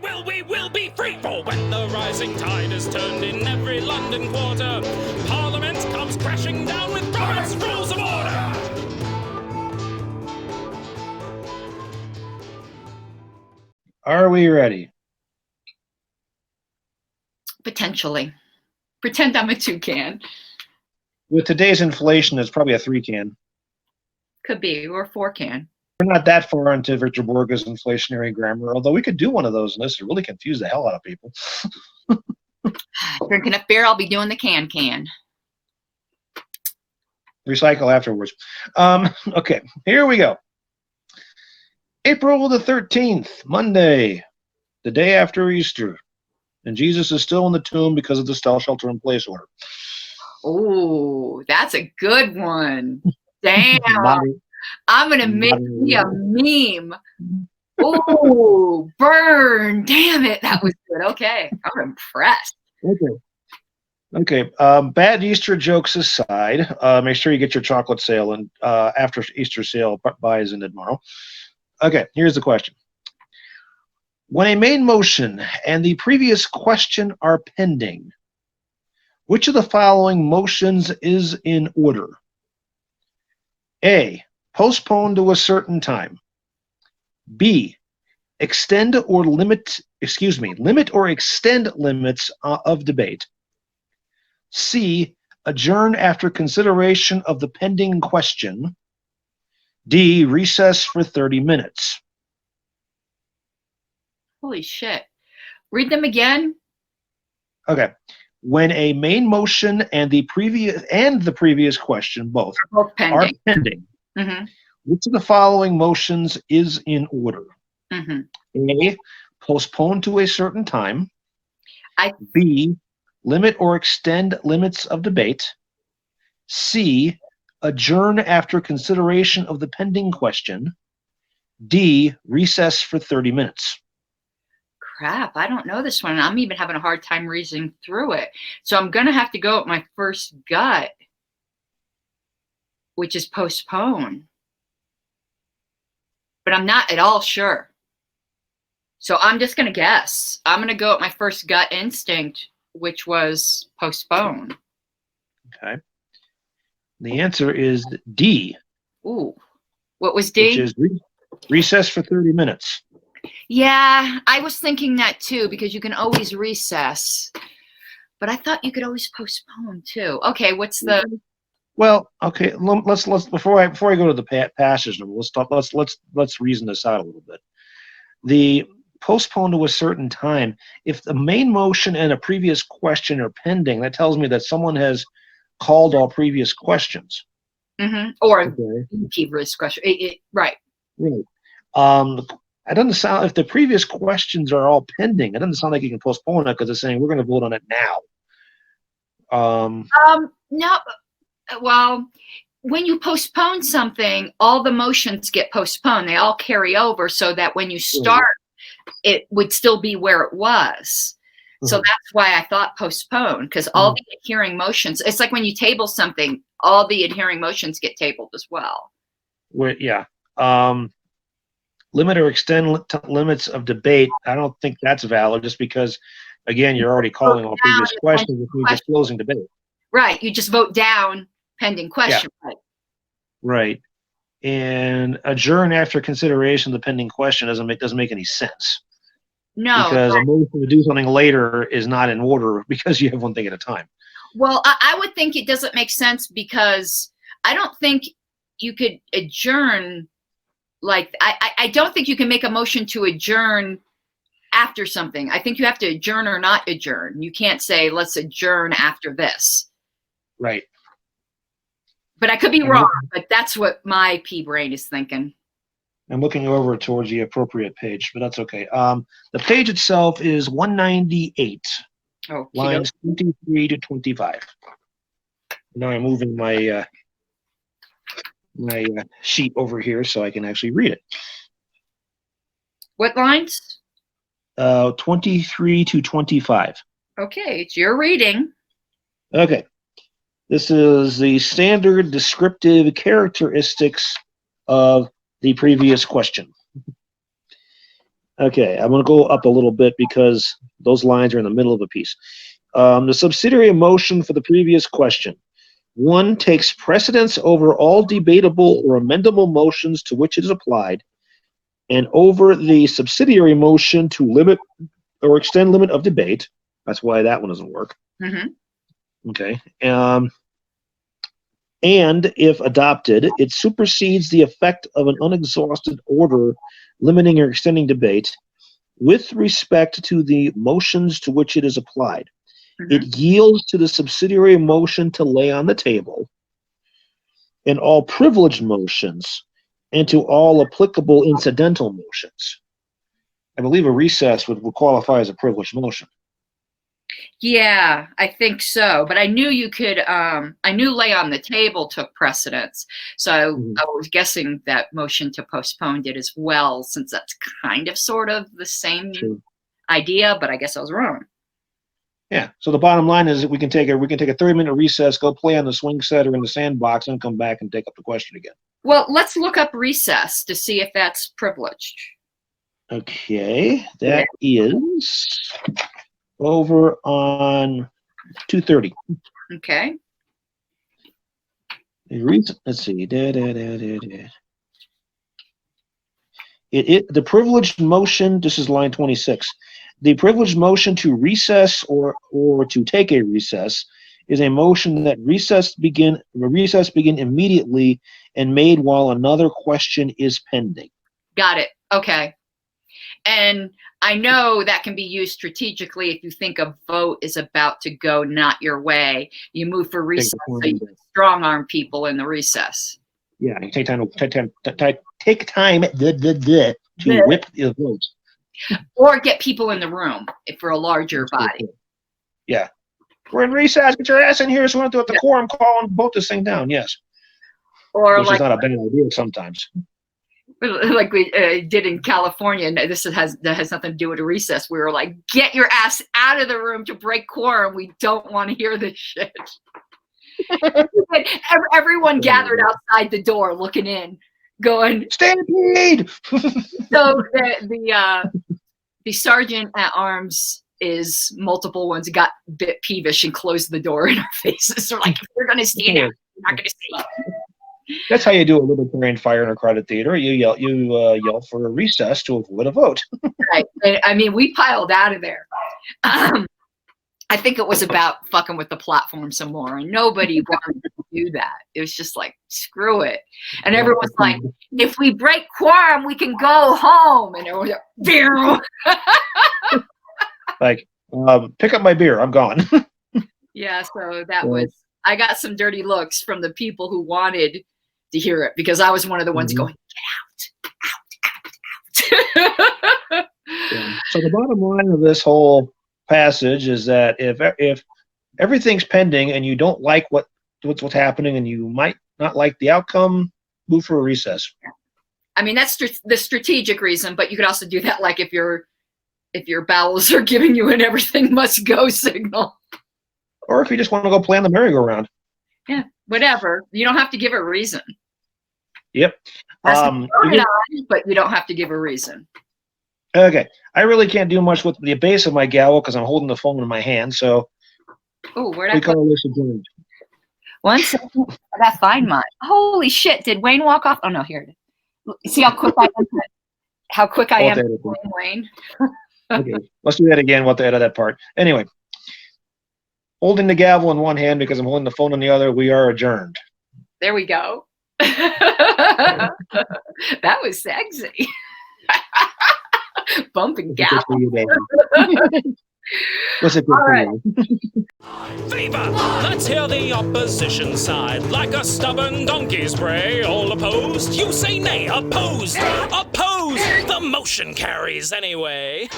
will we will be free. For when the rising tide is turned in every London quarter, Parliament comes crashing down with Robert's Rules of Order. Are we ready? Potentially. Pretend I'm a 2-can. With today's inflation, it's probably a 3-can. Could be, or 4-can. We're not that far into Victor Borge's inflationary grammar, although we could do one of those in this to really confuse the hell out of people. Drinking enough beer, I'll be doing the can. Recycle afterwards. Okay, here we go. April the 13th, Monday, the day after Easter. And Jesus is still in the tomb because of the shelter-in-place order. Oh, that's a good one. Damn. I'm going to make me a meme. Oh, burn. Damn it. That was good. Okay. I'm impressed. Okay. Bad Easter jokes aside, make sure you get your chocolate sale and after Easter sale buys in tomorrow. Okay, here's the question. When a main motion and the previous question are pending, which of the following motions is in order? A, postpone to a certain time. B, limit or extend limits of debate. C, adjourn after consideration of the pending question. D, recess for 30 minutes. Holy shit. Read them again. Okay. When a main motion and the previous question both are pending. Mm-hmm. Which of the following motions is in order? Mm-hmm. A, postpone to a certain time. B, limit or extend limits of debate. C, adjourn after consideration of the pending question. D, recess for 30 minutes. Crap, I don't know this one. I'm even having a hard time reasoning through it. So I'm going to have to go with my first gut, which is postpone. But I'm not at all sure. So I'm just going to guess. I'm going to go with my first gut instinct, which was postpone. Okay. The answer is D. Ooh. What was D? Which is recess for 30 minutes. Yeah, I was thinking that too, because you can always recess. But I thought you could always postpone too. Okay, what's the... Well, okay, let's before I go to the passage number, let's reason this out a little bit. The postpone to a certain time, if the main motion and a previous question are pending, that tells me that someone has called all previous questions. Mm-hmm. Or previous question. Right. Right. It doesn't sound, if the previous questions are all pending, it doesn't sound like you can postpone it because it's saying we're going to vote on it now. No. Well, when you postpone something, all the motions get postponed. They all carry over so that when you start, it would still be where it was. So that's why I thought postpone, because all the adhering motions, it's like when you table something, all the adhering motions get tabled as well. Yeah. Limit or extend limits of debate, I don't think that's valid just because, again, you're already calling all previous questions if you're just closing debate. Right. You just vote down pending question. Yeah. Right. And adjourn after consideration of the pending question doesn't make any sense. No. Because a motion to do something later is not in order because you have one thing at a time. Well, I would think it doesn't make sense because I don't think you could adjourn. Like, I don't think you can make a motion to adjourn after something. I think you have to adjourn or not adjourn. You can't say, let's adjourn after this. Right. But I could be wrong, but that's what my pea brain is thinking. I'm looking over towards the appropriate page, but that's okay. The page itself is 198, lines 23 to 25. Now I'm moving my sheet over here so I can actually read it. What lines? 23 to 25. Okay, it's your reading. Okay. This is the standard descriptive characteristics of the previous question. Okay, I'm going to go up a little bit because those lines are in the middle of a piece. The subsidiary motion for the previous question. 1 takes precedence over all debatable or amendable motions to which it is applied, and over the subsidiary motion to limit or extend limit of debate. That's why that one doesn't work. Mm-hmm. Okay. And if adopted, it supersedes the effect of an unexhausted order limiting or extending debate with respect to the motions to which it is applied. Mm-hmm. It yields to the subsidiary motion to lay on the table and all privileged motions and to all applicable incidental motions. I believe a recess would qualify as a privileged motion. Yeah, I think so. But I knew you could, I knew lay on the table took precedence. So I was guessing that motion to postpone did as well, since that's kind of sort of the same idea, but I guess I was wrong. Yeah. So the bottom line is that we can take a 30-minute recess, go play on the swing set or in the sandbox, and come back and take up the question again. Well, let's look up recess to see if that's privileged. Okay, that is over on 230. Okay. Let's see. The privileged motion, this is line 26. The privileged motion to recess or to take a recess is a motion that recess begin immediately and made while another question is pending. Got it. Okay. And I know that can be used strategically if you think a vote is about to go not your way. You move for recess so you can strong arm people in the recess. Yeah, you take time to whip the votes. Or get people in the room for a larger body. Yeah. We're in recess. Get your ass in here so we don't have to quorum call and vote this thing down. Yes. Or which is not a bad idea sometimes. Like we did in California, and that has nothing to do with a recess. We were like, get your ass out of the room to break quorum. We don't want to hear this shit. Everyone gathered outside the door looking in, going, stampede! So the sergeant at arms is multiple ones got a bit peevish and closed the door in our faces. They're like, if we're going to stand out, we're not going to see it. That's how you do a Libertarian fire in a crowded theater. You yell for a recess to avoid a vote. Right. I mean, we piled out of there. I think it was about fucking with the platform some more, and nobody wanted to do that. It was just like, screw it. And everyone's like, if we break quorum, we can go home. And everyone's like, like, pick up my beer. I'm gone. Yeah, so that was, I got some dirty looks from the people who wanted to hear it, because I was one of the ones going, get out. Yeah. So the bottom line of this whole passage is that if everything's pending and you don't like what's happening and you might not like the outcome, move for a recess. I mean, that's the strategic reason, but you could also do that like if your bowels are giving you an everything must go signal. Or if you just want to go play on the merry-go-round. Yeah, whatever. You don't have to give a reason. Yep. But you don't have to give a reason. Okay. I really can't do much with the base of my gavel because I'm holding the phone in my hand, so where'd I we put call this adjourned. 1 second. I gotta find mine. Holy shit, did Wayne walk off? Oh no, here it is. See how quick I am? How quick I am, Wayne? Okay, let's do that again. We'll have to edit that part. Anyway, holding the gavel in one hand because I'm holding the phone in the other, we are adjourned. There we go. That was sexy. Bumping gavel. What's it good for you? Favor, let's hear the opposition side. Like a stubborn donkey's bray, all opposed, you say nay. Opposed, oppose, the motion carries anyway.